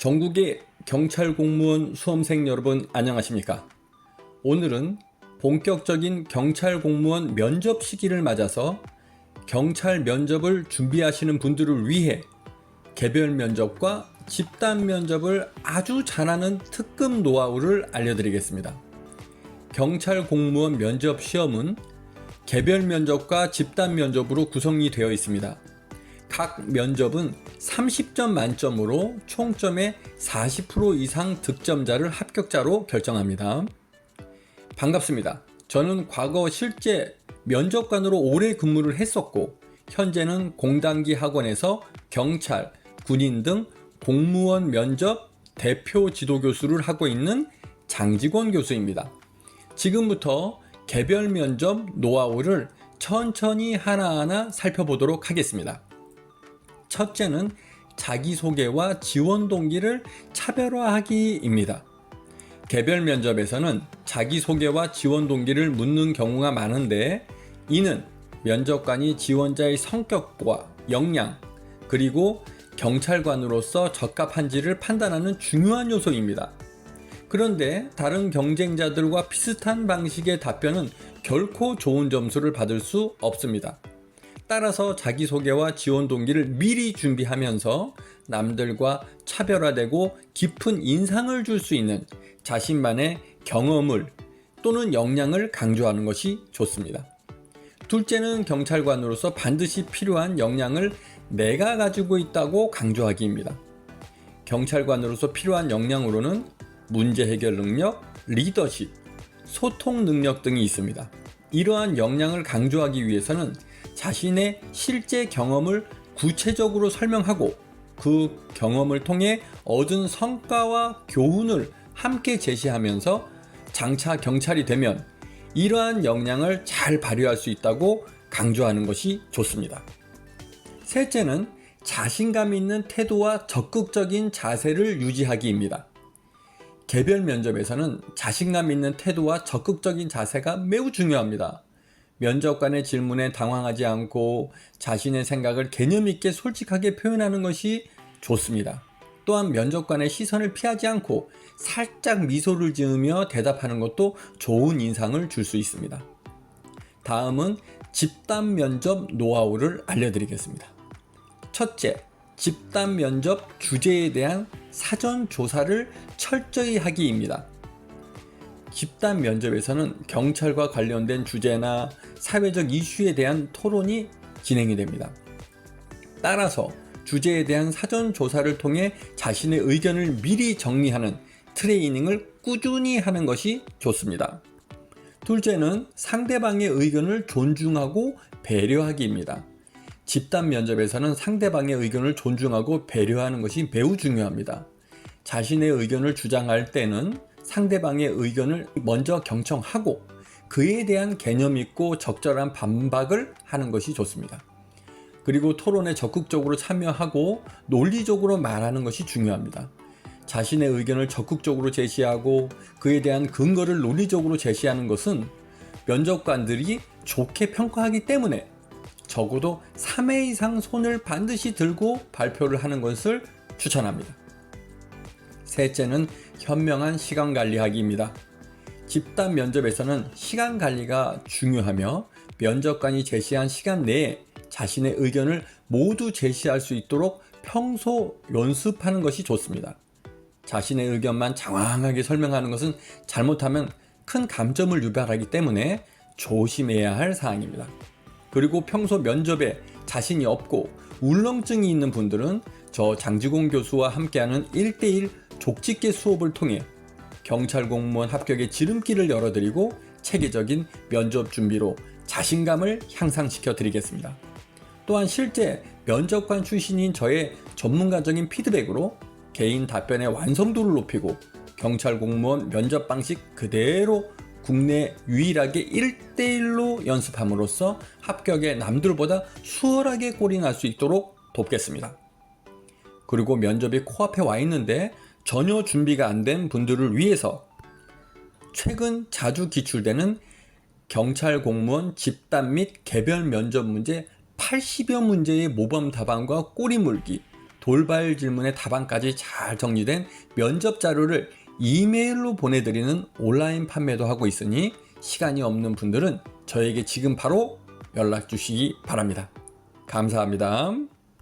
전국의 경찰 공무원 수험생 여러분 안녕하십니까? 오늘은 본격적인 경찰 공무원 면접 시기를 맞아서 경찰 면접을 준비하시는 분들을 위해 개별 면접과 집단 면접을 아주 잘하는 특급 노하우를 알려드리겠습니다. 경찰 공무원 면접 시험은 개별 면접과 집단 면접으로 구성이 되어 있습니다. 각 면접은 30점 만점으로 총점의 40% 이상 득점자를 합격자로 결정합니다. 반갑습니다. 저는 과거 실제 면접관으로 오래 근무를 했었고 현재는 공단기 학원에서 경찰, 군인 등 공무원 면접 대표 지도교수를 하고 있는 장직원 교수입니다. 지금부터 개별 면접 노하우를 천천히 하나하나 살펴보도록 하겠습니다. 첫째는 자기소개와 지원 동기를 차별화하기입니다. 개별 면접에서는 자기소개와 지원 동기를 묻는 경우가 많은데 이는 면접관이 지원자의 성격과 역량 그리고 경찰관으로서 적합한지를 판단하는 중요한 요소입니다. 그런데 다른 경쟁자들과 비슷한 방식의 답변은 결코 좋은 점수를 받을 수 없습니다. 따라서 자기소개와 지원 동기를 미리 준비하면서 남들과 차별화되고 깊은 인상을 줄 수 있는 자신만의 경험을 또는 역량을 강조하는 것이 좋습니다. 둘째는 경찰관으로서 반드시 필요한 역량을 내가 가지고 있다고 강조하기입니다. 경찰관으로서 필요한 역량으로는 문제 해결 능력, 리더십, 소통 능력 등이 있습니다. 이러한 역량을 강조하기 위해서는 자신의 실제 경험을 구체적으로 설명하고 그 경험을 통해 얻은 성과와 교훈을 함께 제시하면서 장차 경찰이 되면 이러한 역량을 잘 발휘할 수 있다고 강조하는 것이 좋습니다. 셋째는 자신감 있는 태도와 적극적인 자세를 유지하기입니다. 개별 면접에서는 자신감 있는 태도와 적극적인 자세가 매우 중요합니다. 면접관의 질문에 당황하지 않고 자신의 생각을 개념 있게 솔직하게 표현하는 것이 좋습니다. 또한 면접관의 시선을 피하지 않고 살짝 미소를 지으며 대답하는 것도 좋은 인상을 줄 수 있습니다. 다음은 집단 면접 노하우를 알려드리겠습니다. 첫째, 집단 면접 주제에 대한 사전 조사를 철저히 하기입니다. 집단 면접에서는 경찰과 관련된 주제나 사회적 이슈에 대한 토론이 진행이 됩니다. 따라서 주제에 대한 사전 조사를 통해 자신의 의견을 미리 정리하는 트레이닝을 꾸준히 하는 것이 좋습니다. 둘째는 상대방의 의견을 존중하고 배려하기입니다. 집단 면접에서는 상대방의 의견을 존중하고 배려하는 것이 매우 중요합니다. 자신의 의견을 주장할 때는 상대방의 의견을 먼저 경청하고 그에 대한 개념 있고 적절한 반박을 하는 것이 좋습니다. 그리고 토론에 적극적으로 참여하고 논리적으로 말하는 것이 중요합니다. 자신의 의견을 적극적으로 제시하고 그에 대한 근거를 논리적으로 제시하는 것은 면접관들이 좋게 평가하기 때문에 적어도 3회 이상 손을 반드시 들고 발표를 하는 것을 추천합니다. 셋째는 현명한 시간 관리하기입니다. 집단 면접에서는 시간 관리가 중요하며 면접관이 제시한 시간 내에 자신의 의견을 모두 제시할 수 있도록 평소 연습하는 것이 좋습니다. 자신의 의견만 장황하게 설명하는 것은 잘못하면 큰 감점을 유발하기 때문에 조심해야 할 사항입니다. 그리고 평소 면접에 자신이 없고 울렁증이 있는 분들은 저 장직원 교수와 함께하는 1대1 족집게 수업을 통해 경찰 공무원 합격의 지름길을 열어드리고 체계적인 면접 준비로 자신감을 향상시켜 드리겠습니다. 또한 실제 면접관 출신인 저의 전문가적인 피드백으로 개인 답변의 완성도를 높이고 경찰 공무원 면접 방식 그대로 국내 유일하게 1대1로 연습함으로써 합격에 남들보다 수월하게 골인할 수 있도록 돕겠습니다. 그리고 면접이 코앞에 와 있는데 전혀 준비가 안 된 분들을 위해서 최근 자주 기출되는 경찰 공무원 집단 및 개별 면접 문제 80여 문제의 모범 답안과 꼬리 물기, 돌발 질문의 답안까지 잘 정리된 면접 자료를 이메일로 보내드리는 온라인 판매도 하고 있으니 시간이 없는 분들은 저에게 지금 바로 연락 주시기 바랍니다. 감사합니다.